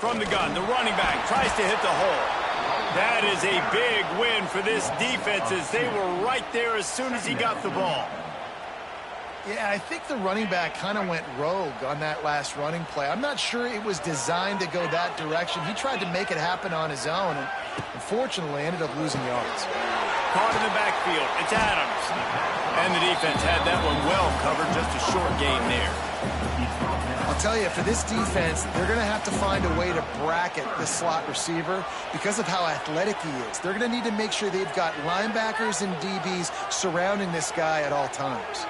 From the gun, the running back tries to hit the hole. That is a big win for this defense as they were right there as soon as he got the ball. Yeah, I think the running back kind of went rogue on that last running play. I'm not sure it was designed to go that direction. He tried to make it happen on his own and unfortunately ended up losing yards. Caught in the backfield, it's Adams. And the defense had that one well covered, just a short gain there. I'll tell you, for this defense, they're going to have to find a way to bracket this slot receiver because of how athletic he is. They're going to need to make sure they've got linebackers and DBs surrounding this guy at all times.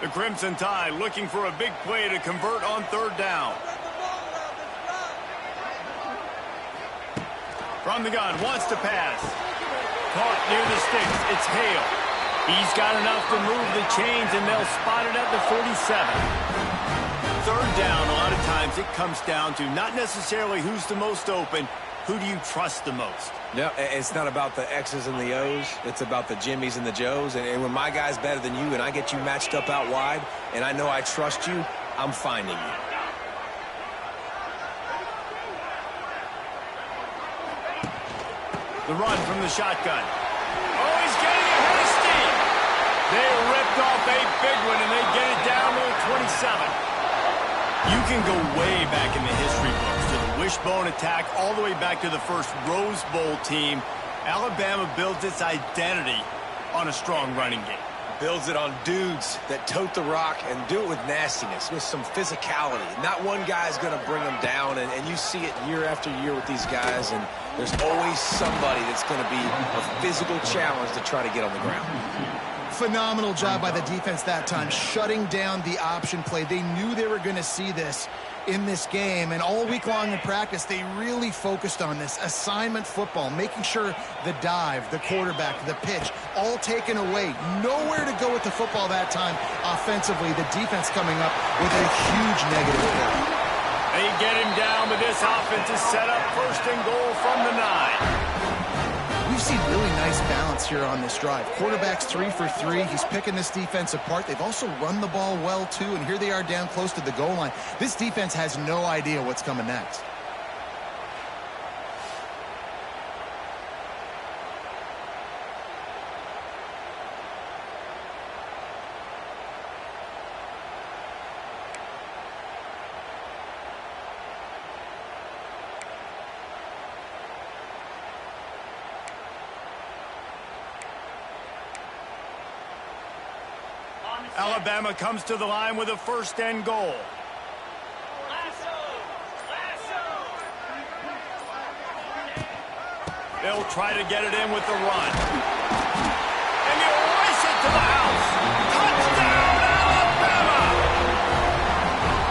The Crimson Tide looking for a big play to convert on third down. From the gun, wants to pass. Caught near the sticks, it's Hale. He's got enough to move the chains, and they'll spot it at the 47. Third down, a lot of times it comes down to not necessarily who's the most open, who do you trust the most? No, it's not about the X's and the O's. It's about the Jimmys and the Joes. And when my guy's better than you and I get you matched up out wide, and I know I trust you, I'm finding you. The run from the shotgun. Oh, he's getting ahead of steam. They ripped off a big one, and they get it down to the 27. You can go way back in the history books to the wishbone attack all the way back to the first Rose Bowl team. Alabama builds its identity on a strong running game. Builds it on dudes that tote the rock and do it with nastiness, with some physicality. Not one guy's going to bring them down, and you see it year after year with these guys, and there's always somebody that's going to be a physical challenge to try to get on the ground. Phenomenal job by the defense that time, shutting down the option play. They knew they were going to see this in this game, and all week long in practice, they really focused on this assignment football, making sure the dive, the quarterback, the pitch, all taken away. Nowhere to go with the football that time offensively. The defense coming up with a huge negative play. They get him down, but this offense is set up first and goal from the 9. We've seen really nice balance here on this drive. Quarterback's 3 for 3. He's picking this defense apart. They've also run the ball well, too, and here they are down close to the goal line. This defense has no idea what's coming next. Alabama comes to the line with a first and goal. They'll try to get it in with the run. And he'll race it to the house. Touchdown, Alabama!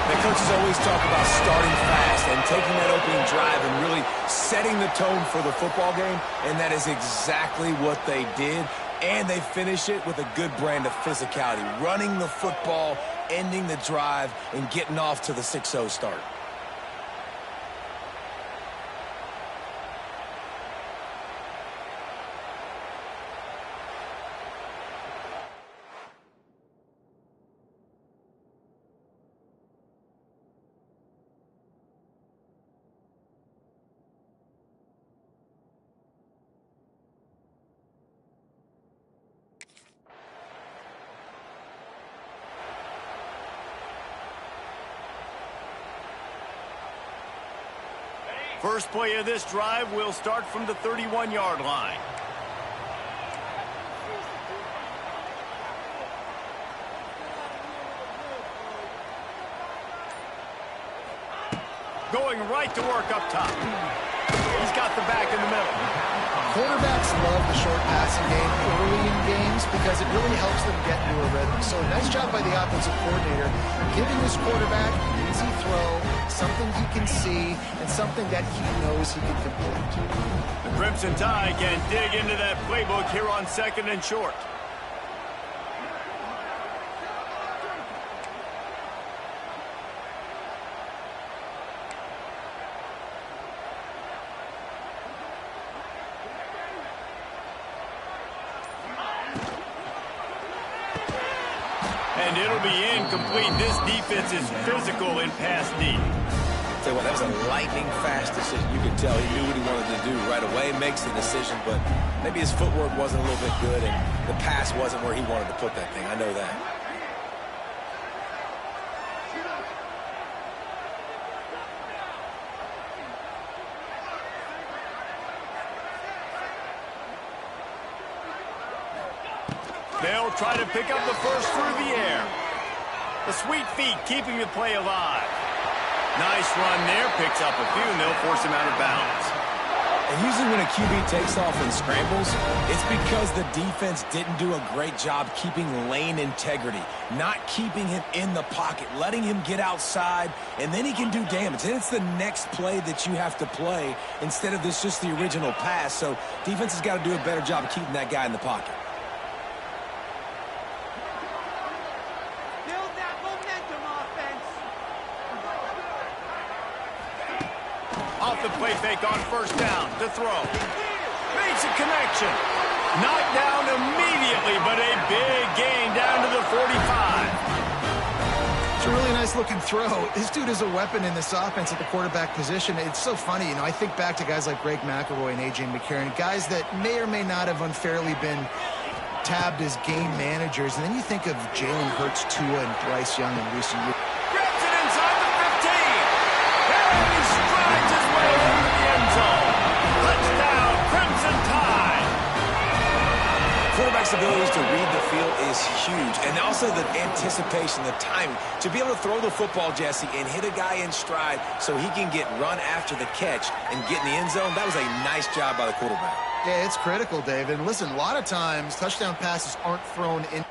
The coaches always talk about starting fast and taking that opening drive and really setting the tone for the football game, and that is exactly what they did. And they finish it with a good brand of physicality, running the football, ending the drive, and getting off to the 6-0 start. First play of this drive will start from the 31-yard line. Going right to work up top. He's got the back in the middle. Quarterbacks love the short passing game early in games because it really helps them get into a rhythm. So nice job by the offensive coordinator, giving his quarterback an easy throw, something he can see, and something that he knows he can complete. The Crimson Tide can dig into that playbook here on second and short. And it'll will be incomplete. This defense is physical in pass deep. Tell you what, that was a lightning-fast decision. You could tell he knew what he wanted to do right away, makes the decision, but maybe his footwork wasn't a little bit good, and the pass wasn't where he wanted to put that thing. I know that. They'll try to pick up the first through the air. The sweet feet keeping the play alive. Nice run there, picks up a few, and they'll force him out of bounds. And usually when a QB takes off and scrambles, it's because the defense didn't do a great job keeping lane integrity, not keeping him in the pocket, letting him get outside, and then he can do damage. And it's the next play that you have to play instead of this just the original pass. So defense has got to do a better job of keeping that guy in the pocket. Off the play fake on first down to throw. Makes a connection. Knocked down immediately, but a big gain down to the 45. It's a really nice looking throw. This dude is a weapon in this offense at the quarterback position. It's so funny, you know, I think back to guys like Greg McElroy and A.J. McCarron, guys that may or may not have unfairly been tabbed as game managers. And then you think of Jalen Hurts, Tua, and Bryce Young in recent years. Grabs it inside the 15. And he strides his way into the end zone. Touchdown, Crimson Tide. Quarterback's abilities to read the field is huge. And also the anticipation, the timing. To be able to throw the football, Jesse, and hit a guy in stride so he can get run after the catch and get in the end zone, that was a nice job by the quarterback. Yeah, it's critical, David. And listen, a lot of times touchdown passes aren't thrown in.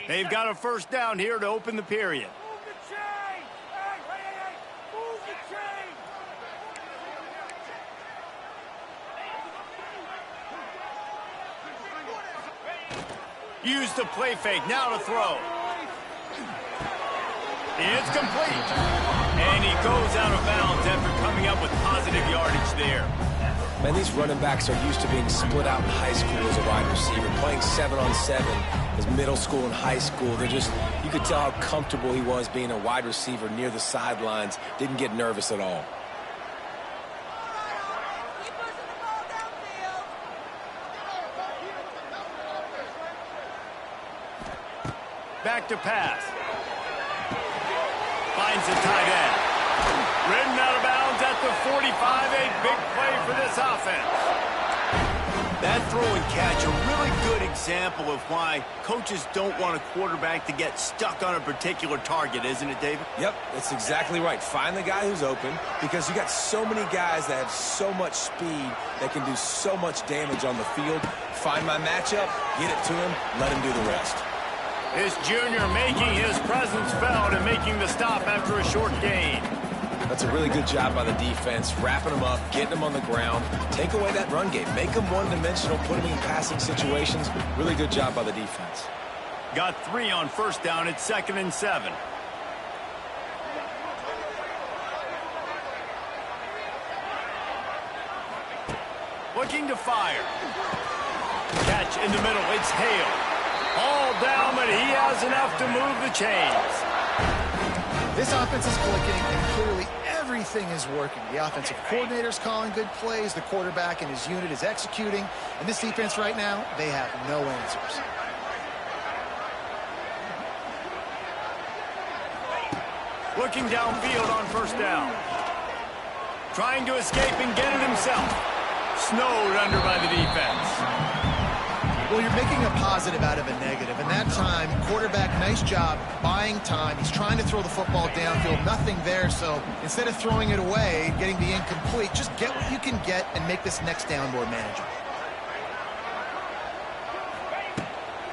They've got a first down here to open the period. Use the play fake, now to throw. It's complete. And he goes out of bounds after coming up with positive yardage there. Man, these running backs are used to being split out in high school as a wide receiver, playing 7-on-7 as middle school and high school. You could tell how comfortable he was being a wide receiver near the sidelines, didn't get nervous at all. Back to pass. Finds the tight end. Ridden out of bounds at the 45. A big play for this offense. That throw and catch, a really good example of why coaches don't want a quarterback to get stuck on a particular target, isn't it, David? Yep, that's exactly right. Find the guy who's open, because you got so many guys that have so much speed that can do so much damage on the field. Find my matchup, get it to him, let him do the rest. This junior making his presence felt and making the stop after a short gain. That's a really good job by the defense, wrapping them up, getting them on the ground. Take away that run game. Make them one-dimensional, put them in passing situations. Really good job by the defense. Got 3 on first down at 2nd and 7. Looking to fire. Catch in the middle. It's Hale. All down, but he has enough to move the chains. This offense is clicking, and clearly everything is working. The offensive coordinator's calling good plays. The quarterback and his unit is executing. And this defense right now, they have no answers. Looking downfield on first down. Trying to escape and get it himself. Snowed under by the defense. Well, you're making a positive out of a negative. And that time, quarterback, nice job buying time. He's trying to throw the football downfield. Nothing there, so instead of throwing it away, getting the incomplete, just get what you can get and make this next down more manageable.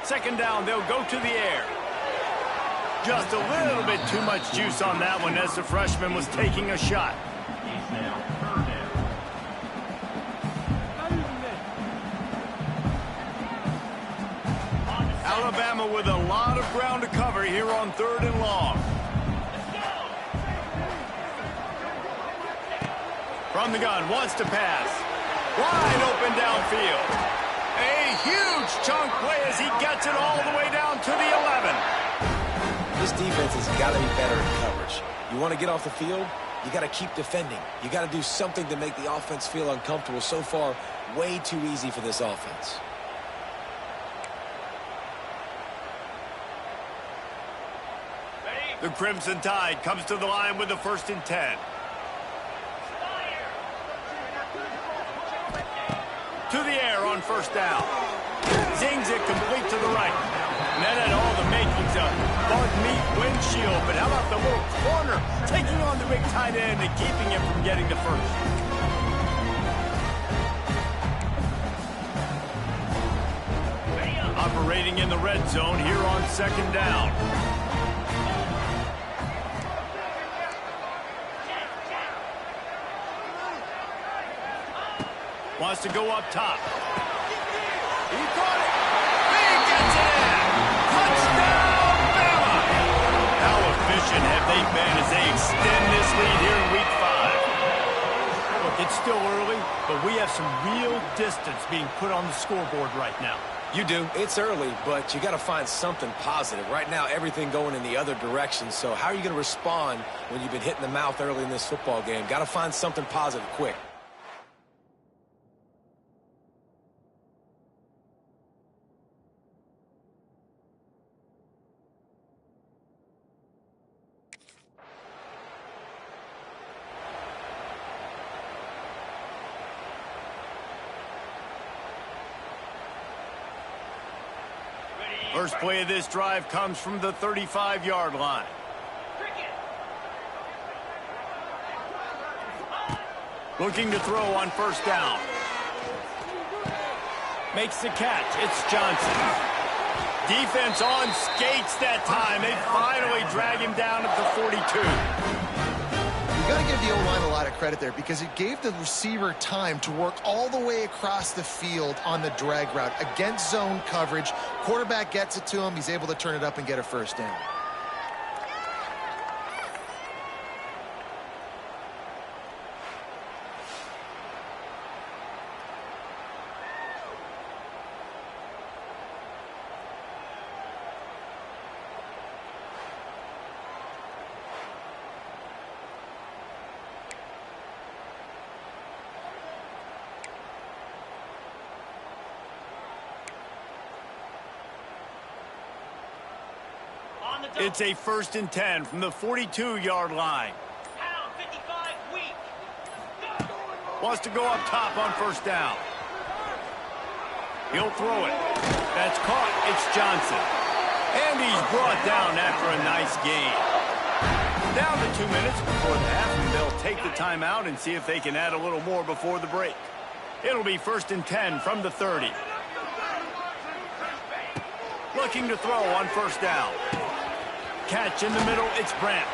Second down, they'll go to the air. Just a little bit too much juice on that one as the freshman was taking a shot. Alabama with a lot of ground to cover here on 3rd and long. From the gun, wants to pass. Wide open downfield. A huge chunk play as he gets it all the way down to the 11. This defense has got to be better in coverage. You want to get off the field, you got to keep defending. You got to do something to make the offense feel uncomfortable. So far, way too easy for this offense. The Crimson Tide comes to the line with the 1st and 10. To the air on first down. Zings it complete to the right. And that had all the makings of bug meat windshield. But how about the little corner taking on the big tight end and keeping him from getting the first? Operating in the red zone here on 2nd down. Wants to go up top. He caught it. He gets it in. Touchdown, Bama. How efficient have they been as they extend this lead here in Week 5? Look, it's still early, but we have some real distance being put on the scoreboard right now. You do. It's early, but you got to find something positive. Right now, everything going in the other direction. So how are you going to respond when you've been hit in the mouth early in this football game? Got to find something positive quick. First play of this drive comes from the 35-yard line. Looking to throw on first down. Makes the catch. It's Johnson. Defense on skates that time. They finally drag him down at the 42. You got to give the O-line a lot of credit there because it gave the receiver time to work all the way across the field on the drag route against zone coverage. Quarterback gets it to him. He's able to turn it up and get a first down. It's a 1st and 10 from the 42-yard line. Pound 55 weak. Wants to go up top on 1st down. He'll throw it. That's caught. It's Johnson. And he's brought down after a nice gain. Down to 2 minutes before the half, and they'll take the timeout and see if they can add a little more before the break. It'll be 1st and 10 from the 30. Looking to throw on 1st down. Catch in the middle, it's Brandt.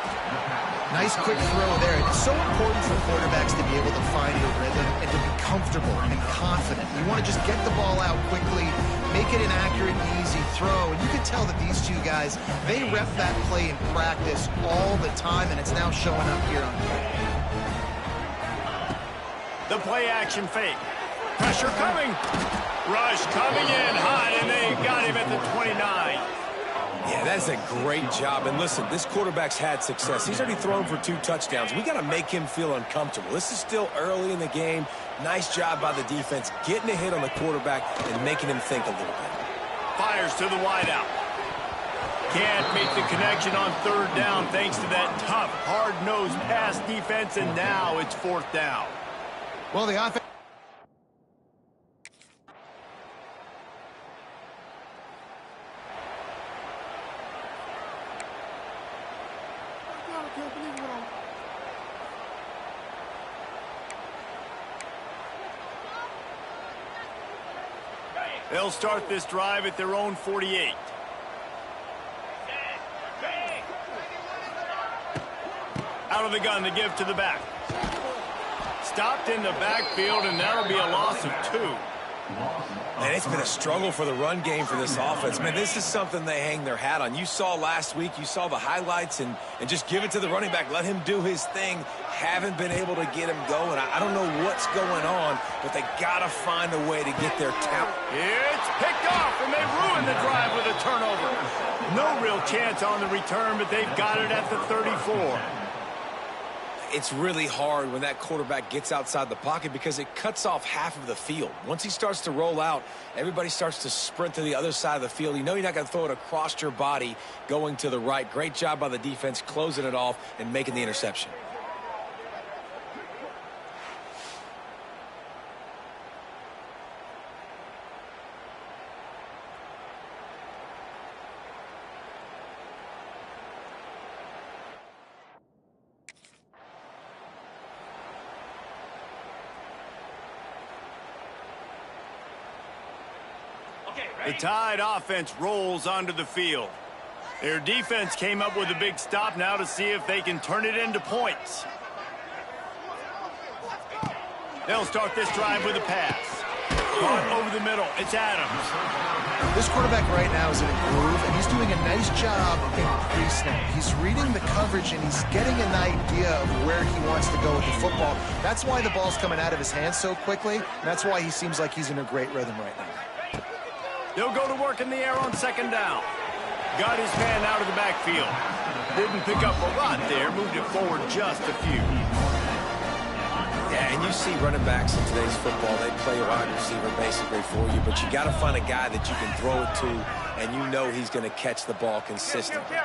Nice quick throw there. It's so important for quarterbacks to be able to find a rhythm and to be comfortable and confident. You want to just get the ball out quickly, make it an accurate and easy throw. And you can tell that these two guys, they rep that play in practice all the time, and it's now showing up here on game. The play action fake. Pressure coming. Rush coming in hot, and they got him at the 29. Yeah, that's a great job. And listen, this quarterback's had success. He's already thrown for 2 touchdowns. We got to make him feel uncomfortable. This is still early in the game. Nice job by the defense, getting a hit on the quarterback and making him think a little bit. Fires to the wideout. Can't make the connection on 3rd down thanks to that tough, hard-nosed pass defense, and now it's 4th down. Well, the offense. They'll start this drive at their own 48. Out of the gun to give to the back. Stopped in the backfield, and that'll be a loss of 2. Man, it's been a struggle for the run game for this offense. Man, this is something they hang their hat on. You saw last week, you saw the highlights, and just give it to the running back. Let him do his thing. Haven't been able to get him going. I don't know what's going on, but they got to find a way to get their talent. It's picked off, and they ruined the drive with a turnover. No real chance on the return, but they've got it at the 34. It's really hard when that quarterback gets outside the pocket because it cuts off half of the field. Once he starts to roll out, everybody starts to sprint to the other side of the field. You know you're not going to throw it across your body going to the right. Great job by the defense closing it off and making the interception. The Tide offense rolls onto the field. Their defense came up with a big stop now to see if they can turn it into points. They'll start this drive with a pass. Caught over the middle. It's Adams. This quarterback right now is in a groove, and he's doing a nice job in pre-snap. He's reading the coverage, and he's getting an idea of where he wants to go with the football. That's why the ball's coming out of his hands so quickly, and that's why he seems like he's in a great rhythm right now. They'll go to work in the air on 2nd down. Got his man out of the backfield. Didn't pick up a lot there. Moved it forward just a few. Yeah, and you see running backs in today's football, they play a wide receiver basically for you, but you got to find a guy that you can throw it to, and you know he's going to catch the ball consistently.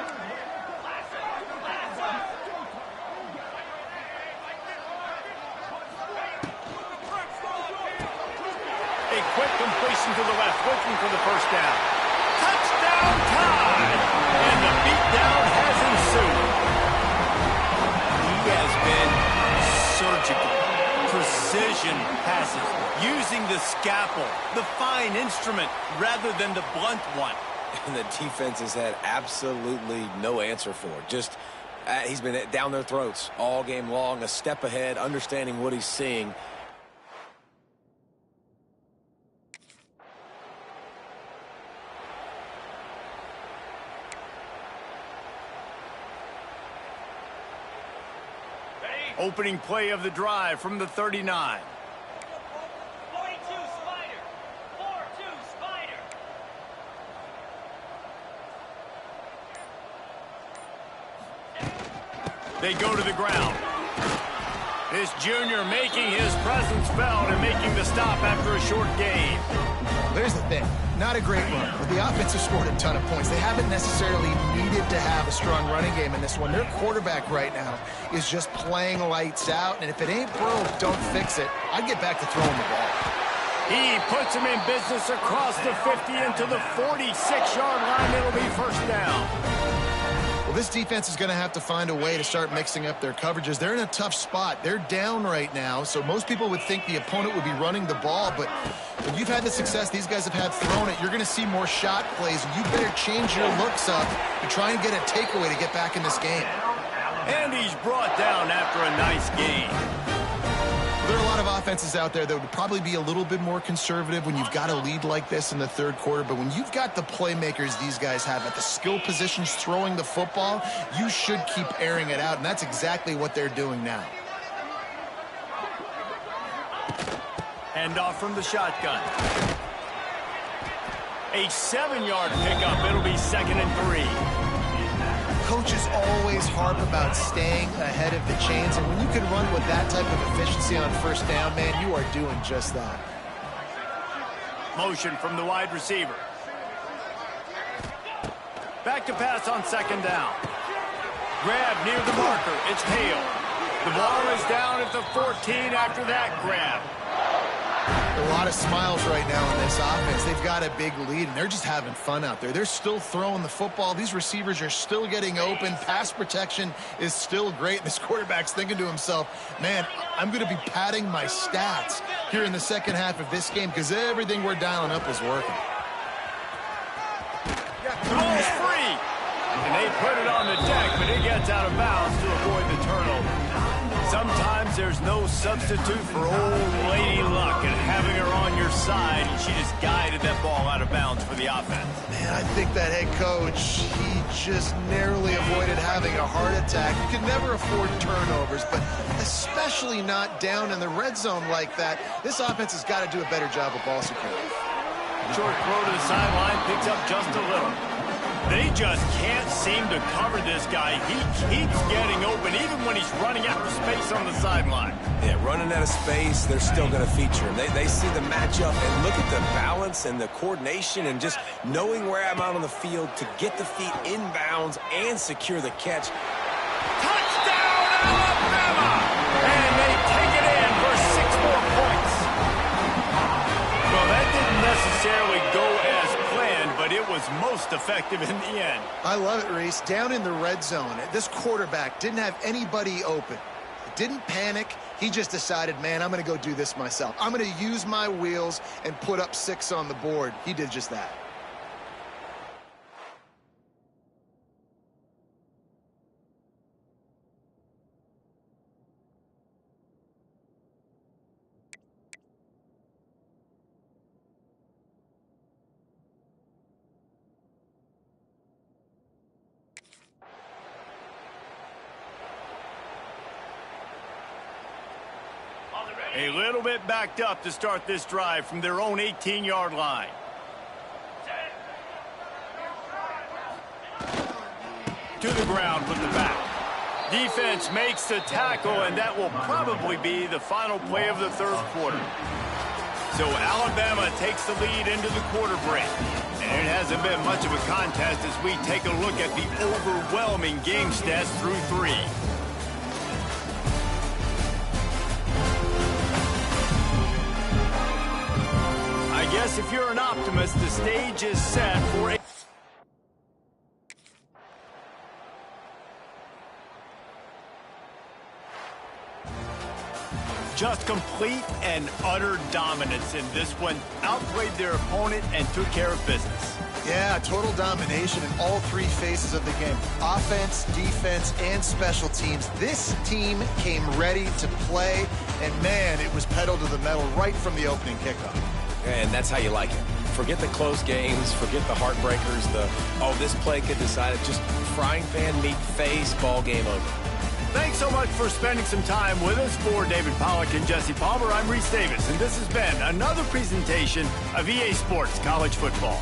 A quick completion to the left, looking for the 1st down. Touchdown Tide! And the beatdown has ensued. He has been surgical. Precision passes, using the scalpel, the fine instrument, rather than the blunt one. And the defense has had absolutely no answer for it. Just, he's been down their throats all game long, a step ahead, understanding what he's seeing. Opening play of the drive from the 39. 42 Spider. 4-2 Spider. They go to the ground. This junior making his presence felt and making the stop after a short gain. There's the thing. Not a great run, but the offense has scored a ton of points. They haven't necessarily needed to have a strong running game in this one. Their quarterback right now is just playing lights out, and if it ain't broke, don't fix it. I'd get back to throwing the ball. He puts him in business across the 50 into the 46-yard line. It'll be first down. Well, this defense is going to have to find a way to start mixing up their coverages. They're in a tough spot. They're down right now, so most people would think the opponent would be running the ball, but when you've had the success these guys have had throwing it, you're going to see more shot plays, and you better change your looks up to try and get a takeaway to get back in this game. And he's brought down after a nice gain. There are a lot of offenses out there that would probably be a little bit more conservative when you've got a lead like this in the third quarter, but when you've got the playmakers these guys have at the skill positions throwing the football, you should keep airing it out, and that's exactly what they're doing now. Hand off from the shotgun. A 7-yard pickup. It'll be 2nd and 3. Coaches always harp about staying ahead of the chains, and when you can run with that type of efficiency on first down, man, you are doing just that. Motion from the wide receiver. Back to pass on 2nd down. Grab near the marker. It's Hale. The ball is down at the 14 after that grab. A lot of smiles right now in this offense. They've got a big lead, and they're just having fun out there. They're still throwing the football. These receivers are still getting open. Pass protection is still great. This quarterback's thinking to himself, man, I'm going to be padding my stats here in the second half of this game because everything we're dialing up is working. The ball's free. And they put it on the deck, but it gets out of bounds to avoid the turnover. Sometimes there's no substitute for old Lady Luck, and having her on your side, she just guided that ball out of bounds for the offense. Man, I think that head coach, he just narrowly avoided having a heart attack. You can never afford turnovers, but especially not down in the red zone like that. This offense has got to do a better job of ball security. Short throw to the sideline, picks up just a little. They just can't seem to cover this guy. He keeps getting open, even when he's running out of space on the sideline. Yeah, running out of space, they're still going to feature him. They see the matchup and look at the balance and the coordination and just knowing where I'm out on the field to get the feet inbounds and secure the catch. Touchdown, Alabama! And they take it in for 6 more points. Well, that didn't necessarily go as planned, but it was most effective in the end. I love it, Reese. Down in the red zone, this quarterback didn't have anybody open. Didn't panic. He just decided, man, I'm going to go do this myself. I'm going to use my wheels and put up 6 on the board. He did just that. A little bit backed up to start this drive from their own 18-yard line. To the ground with the back. Defense makes the tackle, and that will probably be the final play of the third quarter. So Alabama takes the lead into the quarter break. And it hasn't been much of a contest as we take a look at the overwhelming game stats through 3. I guess if you're an optimist, the stage is set for a... Just complete and utter dominance in this one. Outplayed their opponent and took care of business. Yeah, total domination in all three phases of the game. Offense, defense, and special teams. This team came ready to play, and man, it was pedal to the metal right from the opening kickoff. And that's how you like it. Forget the close games, forget the heartbreakers, this play could decide it. Just frying pan meet face, ball game over. Thanks so much for spending some time with us. For David Pollack and Jesse Palmer, I'm Reese Davis, and this has been another presentation of EA Sports College Football.